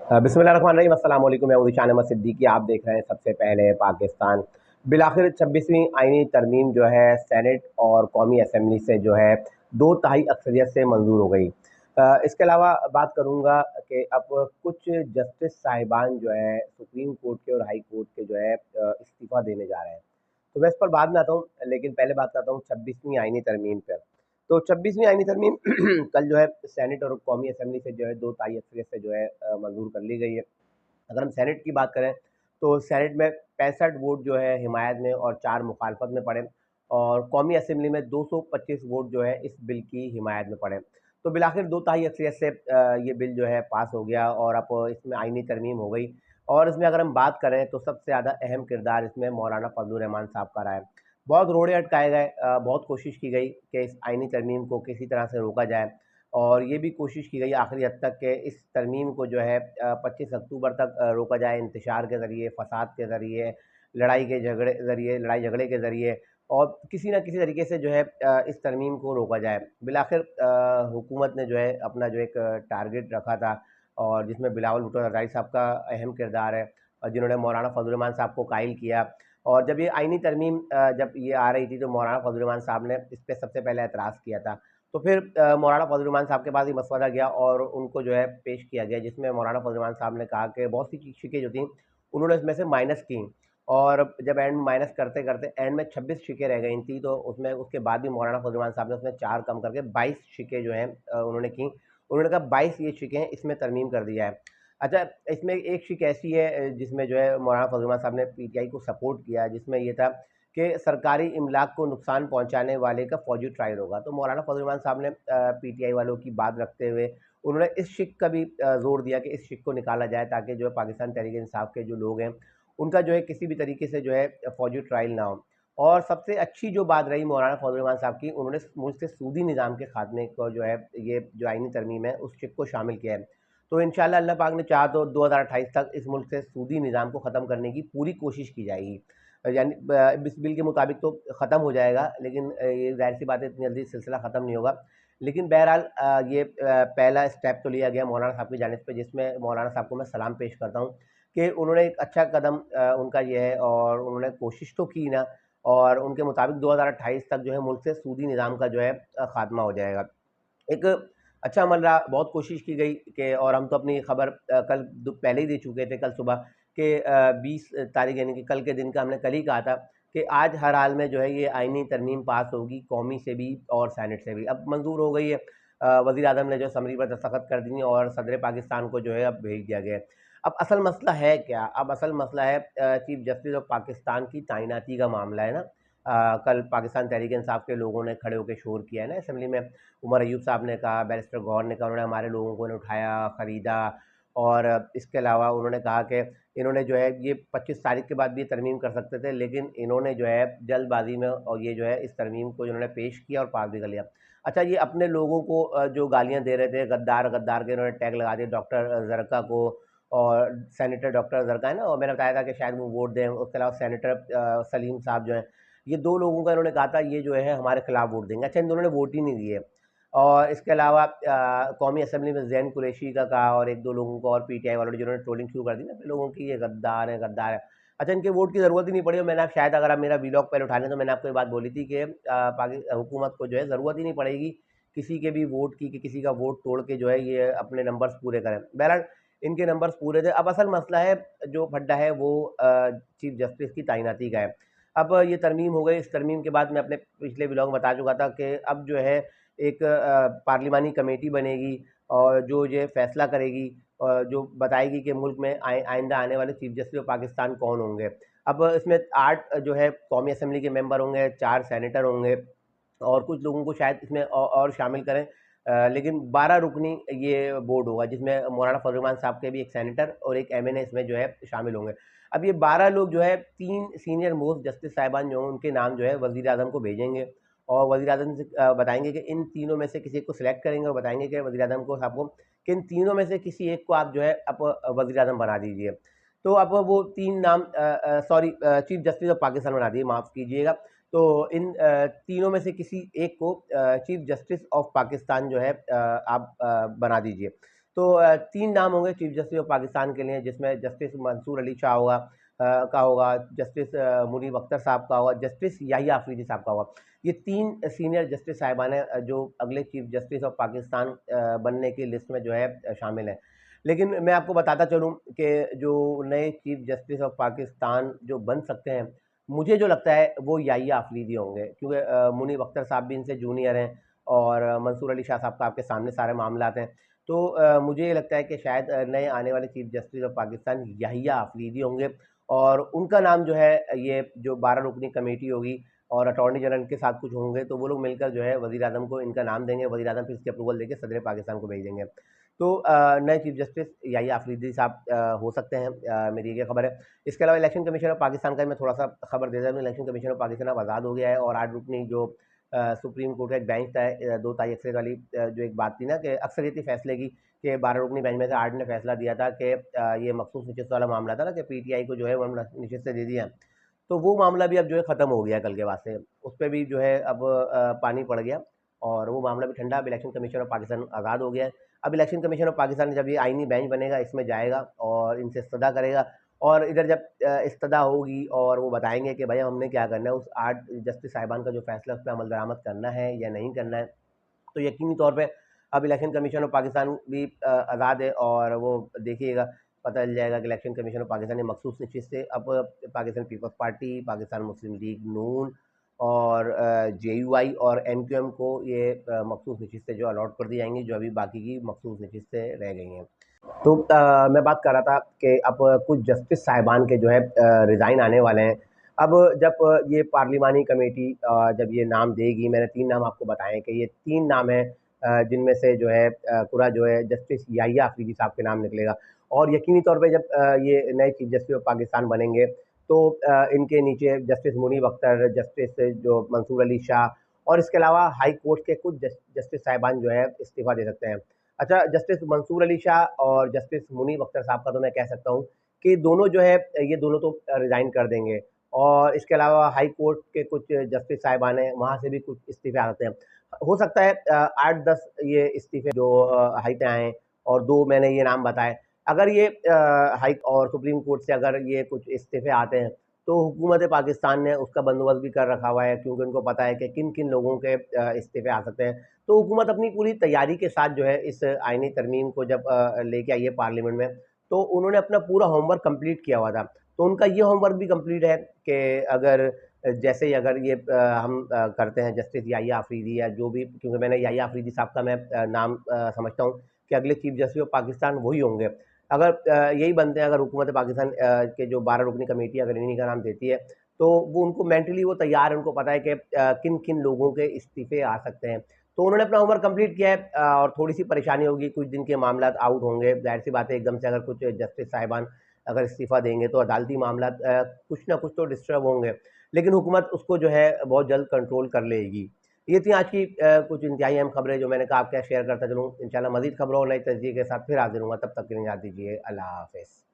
बिस्मिल्लाहिर्रहमानिर्रहीम अस्सलाम वालेकुम। मैं हूं ज़ीशान अहमद सिद्दीकी। आप देख रहे हैं सबसे पहले पाकिस्तान। बिलाखिर 26वीं आईनी तरमीम जो है सेनेट और कौमी असम्बली से जो है 2/3 अक्सरियत से मंजूर हो गई। इसके अलावा बात करूंगा कि अब कुछ जस्टिस साहिबान जो है सुप्रीम कोर्ट के और हाई कोर्ट के जो है इस्तीफ़ा देने जा रहे हैं। तो मैं इस पर बाद में आता हूँ, लेकिन पहले बात करता हूँ 26वीं आईनी तरमीम पर। तो 26वीं आईनी तरमीम कल जो है सेनेट और कौमी असम्बली से जो है 2/3 अक्सरियत से जो है मंजूर कर ली गई है। अगर हम सेनेट की बात करें तो सेनेट में 65 वोट जो है हिमायत में और 4 मुखालफत में पड़े, और कौमी असम्बली में 225 वोट जो है इस बिल की हिमायत में पड़े। तो बिलाखिर 2/3 अक्सरियत से ये बिल जो है पास हो गया और अब इसमें आईनी तरमीम हो गई। और इसमें अगर हम बात करें तो सबसे ज़्यादा अहम किरदार इसमें मौलाना फजलुर रहमान साहब का रहा है। बहुत रोड़े अटकाए गए, बहुत कोशिश की गई कि इस आईनी तरमीम को किसी तरह से रोका जाए, और ये भी कोशिश की गई आखिरी हद तक कि इस तरमीम को जो है 25 अक्टूबर तक रोका जाए, इंतशार के ज़रिए, फसाद के ज़रिए, लड़ाई झगड़े के ज़रिए, और किसी न किसी तरीके से जो है इस तरमीम को रोका जाए। बिलाखिर हुकूमत ने जो है अपना जो एक टारगेट रखा था, और जिसमें बिलावल भुट्टो हज़ारी साहब का अहम किरदार है, और जिन्होंने मौलाना फजल रहमान साहब को कायल किया। और जब ये आईनी तरमीम जब ये आ रही थी तो मौलाना फजल रहमान साहब ने इस पर सबसे पहले एतराज़ किया था। तो फिर मौलाना फजल रहमान साहब के पास ये मसवदा गया और उनको जो है पेश किया गया, जिसमें मौलाना फजल रहमान साहब ने कहा कि बहुत सी शिकें जो थी उन्होंने इसमें से माइनस की, और जब एंड माइनस करते करते एंड में 26 शिकें रह गई थी, तो उसमें उसके बाद भी मौलाना फजल रहमान साहब ने उसमें 4 कम करके 22 शिकें जो हैं उन्होंने की। उन्होंने कहा 22 ये शिकें हैं, इसमें तरमीम कर दिया है। अच्छा, इसमें एक शिक ऐसी है जिसमें जो है मौलाना फजल रहमान साहब ने पीटीआई को सपोर्ट किया, जिसमें ये था कि सरकारी इमलाक को नुकसान पहुंचाने वाले का फौजी ट्रायल होगा। तो मौलाना फजल रहमान साहब ने पीटीआई वालों की बात रखते हुए उन्होंने इस शिक का भी जोर दिया कि इस शिक को निकाला जाए, ताकि जो है पाकिस्तान तहरीक इंसाफ के जो लोग हैं उनका जो है किसी भी तरीके से जो है फौजी ट्रायल ना हो। और सबसे अच्छी जो बात रही मौलाना फजल रहमान साहब की, उन्होंने मुल्क से सूदी निज़ाम के खात्मे को जो है ये जो आईनी तरमीम है उस शिक को शामिल किया है। तो इंशाल्लाह अल्लाह पाक ने चाहा तो 2028 तक इस मुल्क से सूदी निज़ाम को ख़त्म करने की पूरी कोशिश की जाएगी। यानी इस बिल के मुताबिक तो ख़त्म हो जाएगा, लेकिन ये ज़ाहिर सी बात है इतनी जल्दी सिलसिला ख़त्म नहीं होगा। लेकिन बहरहाल ये पहला स्टेप तो लिया गया मौलाना साहब की जानिब से, जिसमें मौलाना साहब को मैं सलाम पेश करता हूँ कि उन्होंने एक अच्छा कदम उनका ये है, और उन्होंने कोशिश तो की ना, और उनके मुताबिक 2028 तक जो है मुल्क से सूदी निज़ाम का जो है ख़ात्मा हो जाएगा। एक अच्छा अमल रहा, बहुत कोशिश की गई कि, और हम तो अपनी खबर कल पहले ही दे चुके थे कल सुबह कि 20 तारीख यानी कि कल के दिन का हमने कल ही कहा था कि आज हर हाल में जो है ये आईनी तरमीम पास होगी, कौमी से भी और सैनेट से भी। अब मंजूर हो गई है, वज़ीर आज़म ने जो समरी पर दस्तखत कर दी और सदर पाकिस्तान को जो है अब भेज दिया गया है। अब असल मसला है क्या? अब असल मसला है चीफ जस्टिस ऑफ पाकिस्तान की तैनाती का मामला है ना। कल पाकिस्तान तहरीक इंसाफ के लोगों ने खड़े होकर शोर किया है ना असेंबली में। उमर अयूब साहब ने कहा, बैरिस्टर गौहर ने कहा, उन्होंने हमारे लोगों को उठाया, ख़रीदा, और इसके अलावा उन्होंने कहा कि इन्होंने जो है ये 25 तारीख के बाद भी ये तरमीम कर सकते थे, लेकिन इन्होंने जो है जल्दबाजी में और ये जो है इस तरमीम को इन्होंने पेश किया और पास भी कर लिया। अच्छा, ये अपने लोगों को जो गालियाँ दे रहे थे, गद्दार गद्दार के इन्होंने टैग लगा दिए डॉक्टर ज़रका को, और सेनेटर डॉक्टर ज़रका है ना, और मैंने बताया था कि शायद वो वोट दें। उसके अलावा सेनेटर सलीम साहब जो हैं, ये 2 लोगों का इन्होंने कहा था ये जो है हमारे खिलाफ वोट देंगे। अच्छा, इन दोनों ने वोट ही नहीं दिए। और इसके अलावा कौमी असम्बली में ज़ैन कुरैशी का कहा, और 1-2 लोगों को, और पीटीआई वालों ने जिन्होंने ट्रोलिंग शुरू कर दी ना अपने लोगों की, ये गद्दार है, गद्दार है। अच्छा, इनके वोट की ज़रूरत ही नहीं पड़ी, और मैंने आप शायद अगर आप मेरा वीलॉग पहले उठा लें तो मैंने आपको ये बात बोली थी कि हुकूमत को जो है ज़रूरत ही नहीं पड़ेगी किसी के भी वोट की, कि किसी का वोट तोड़ के जो है ये अपने नंबर्स पूरे करें। बहरहाल इनके नंबर्स पूरे थे। अब असल मसला है, जो फड्डा है वो चीफ जस्टिस की तैनाती का है। अब ये तरमीम हो गई, इस तरमीम के बाद मैं अपने पिछले व्लॉग में बता चुका था कि अब जो है एक पार्लिमानी कमेटी बनेगी, और जो ये फैसला करेगी, जो बताएगी कि मुल्क में आइंदा आने वाले चीफ जस्टिस ऑफ पाकिस्तान कौन होंगे। अब इसमें 8 जो है कौमी असम्बली के मेंबर होंगे, 4 सेनेटर होंगे, और कुछ लोगों को शायद इसमें और शामिल करें, लेकिन 12 रुकनी ये बोर्ड होगा, जिसमें मौलाना फजल रहमान साहब के भी एक सेनेटर और एक एमएनए इसमें जो है शामिल होंगे। अब ये 12 लोग जो है 3 सीनियर मोस्ट जस्टिस साहिबान जो हैं उनके नाम जो है वज़ीर आज़म को भेजेंगे, और वज़ीर आज़म से बताएंगे कि इन तीनों में से किसी एक को सिलेक्ट करेंगे, और बताएंगे कि वज़ीर आज़म को साहब को कि इन तीनों में से किसी एक को आप जो है आप वज़ीर आज़म बना दीजिए। तो अब वो 3 नाम sorry chief justice of Pakistan बना दिए, माफ़ कीजिएगा। तो इन तीनों में से किसी एक को चीफ जस्टिस ऑफ पाकिस्तान जो है आप बना दीजिए। तो 3 नाम होंगे चीफ जस्टिस ऑफ पाकिस्तान के लिए, जिसमें जस्टिस मंसूर अली शाह होगा का होगा, जस्टिस मुनीब अख्तर साहब का होगा, जस्टिस याहिया अफरीदी साहब का होगा। ये 3 सीनियर जस्टिस साहिबान हैं जो अगले चीफ जस्टिस ऑफ पाकिस्तान बनने की लिस्ट में जो है शामिल हैं। लेकिन मैं आपको बताता चलूँ कि जो नए चीफ जस्टिस ऑफ पाकिस्तान जो बन सकते हैं, मुझे जो लगता है वो याहिया अफरीदी होंगे, क्योंकि मुनीब अख्तर साहब भी इनसे जूनियर हैं और मंसूर अली शाह साहब का आपके सामने सारे मामलात हैं। तो मुझे ये लगता है कि शायद नए आने वाले chief justice of Pakistan Yahya Afridi होंगे और उनका नाम जो है, ये जो 12 रुकनी कमेटी होगी और अटॉर्नी जनरल के साथ कुछ होंगे, तो वो लोग मिलकर जो है वज़ीर आज़म को इनका नाम देंगे, वज़ीर आज़म फिर इसकी अप्रूवल देके सदर पाकिस्तान को भेज देंगे। तो नए चीफ जस्टिस याहिया अफरीदी साहब हो सकते हैं, मेरी ये खबर है। इसके अलावा इलेक्शन कमीशन ऑफ पाकिस्तान का मैं थोड़ा सा खबर दे देता हूँ। इलेक्शन कमीशन ऑफ पाकिस्तान अब आज़ाद हो गया है और 8 रुकनी जो सुप्रीम कोर्ट का एक बेंच था, 2 ताई अक्सरियत वाली, जो एक बात थी ना कि अक्सरियती फैसले की, कि 12 रुकनी बेंच में से 8 ने फैसला दिया था कि ये मखसूस नशिस्त वाला मामला था ना कि पीटीआई को जो है वो नशिस्तें दे दिया। तो वो मामला भी अब जो है ख़त्म हो गया कल के बाद से, उस पर भी जो है अब पानी पड़ गया और वो मामला भी ठंडा। अब इलेक्शन कमीशन ऑफ पाकिस्तान आज़ाद हो गया है। अब इलेक्शन कमीशन ऑफ पाकिस्तान जब ये आईनी बेंच बनेगा, इसमें जाएगा और इनसे इस्तदा करेगा और इधर जब इस्तदा होगी और वो बताएंगे कि भैया हमने क्या करना है, उस 8 जस्टिस साहिबान का जो फैसला उस पर अमल दरामद करना है या नहीं करना है। तो यकीनी तौर पे अब इलेक्शन कमीशन ऑफ पाकिस्तान भी आज़ाद है और वो देखिएगा, पता चल जाएगा कि इलेक्शन कमीशन ऑफ पाकिस्तान ने मखसूस नशिस्त से अब पाकिस्तान पीपल्स पार्टी, पाकिस्तान मुस्लिम लीग नून और जेयूआई और एमक्यूएम को ये मखसूस नशिस्तें जो अलॉट कर दी जाएंगी, जो अभी बाकी की मखसूस नशिस्तें रह गई हैं। तो मैं बात कर रहा था कि अब कुछ जस्टिस साहिबान के जो है रिज़ाइन आने वाले हैं। अब जब ये पार्लिमानी कमेटी जब ये नाम देगी, मैंने 3 नाम आपको बताए कि ये 3 नाम हैं जिनमें से जो है पूरा जो है जस्टिस याहिया अफरीदी साहब के नाम निकलेगा और यकीनी तौर पे जब ये नए चीफ जस्टिस ऑफ पाकिस्तान बनेंगे, तो इनके नीचे जस्टिस मुनीब अख्तर, जस्टिस जो मंसूर अली शाह और इसके अलावा हाई कोर्ट के कुछ जस्टिस साहिबान जो है इस्तीफ़ा दे सकते हैं। अच्छा, जस्टिस मंसूर अली शाह और जस्टिस मुनीब अख्तर साहब का तो मैं कह सकता हूँ कि दोनों जो है, ये दोनों तो रिज़ाइन कर देंगे और इसके अलावा हाई कोर्ट के कुछ जस्टिस साहिबान हैं, वहाँ से भी कुछ इस्तीफ़े आ सकते हैं। हो सकता है 8-10 ये इस्तीफ़े जो हाई पे आएँ और 2 मैंने ये नाम बताए। अगर ये हाई और सुप्रीम कोर्ट से अगर ये कुछ इस्तीफ़े आते हैं, तो हुकूमत पाकिस्तान ने उसका बंदोबस्त भी कर रखा हुआ है, क्योंकि उनको पता है कि किन-किन लोगों के इस्तीफ़े आ सकते हैं। तो हुकूमत अपनी पूरी तैयारी के साथ जो है इस आईनी तरमीम को जब लेके आई है पार्लियामेंट में, तो उन्होंने अपना पूरा होमवर्क कंप्लीट किया हुआ था। तो उनका ये होमवर्क भी कंप्लीट है कि अगर जैसे ही अगर ये हम करते हैं जस्टिस याहिया अफरीदी या जो भी, क्योंकि मैंने याहिया अफरीदी साहब का मैं नाम समझता हूँ कि अगले चीफ जस्टिस ऑफ पाकिस्तान वही होंगे। अगर यही बनते हैं, अगर हुकूमत पाकिस्तान के जो 12 रुकनी कमेटी अगर इन्हीं का नाम देती है, तो वो उनको मेंटली वो तैयार है, उनको पता है कि किन-किन लोगों के इस्तीफ़े आ सकते हैं। तो उन्होंने अपना होमवर्क कंप्लीट किया है और थोड़ी-सी परेशानी होगी, कुछ दिन के मामलात आउट होंगे, ज़ाहिर-सी बात है एकदम से अगर कुछ जस्टिस साहिबान अगर इस्तीफ़ा देंगे तो अदालती मामलात कुछ ना कुछ तो डिस्टर्ब होंगे, लेकिन हुकूमत उसको जो है बहुत जल्द कंट्रोल कर लेगी। ये थी आज की कुछ इंतहाई अहम खबरें जो मैंने कहा आपके साथ शेयर करता चलूँ। इंशाल्लाह मज़ीद खबरों और नई तजदीद के साथ फिर हाज़िर हूँगा, तब तक के लिए इजाज़त दीजिए। अल्लाह हाफ़िज़।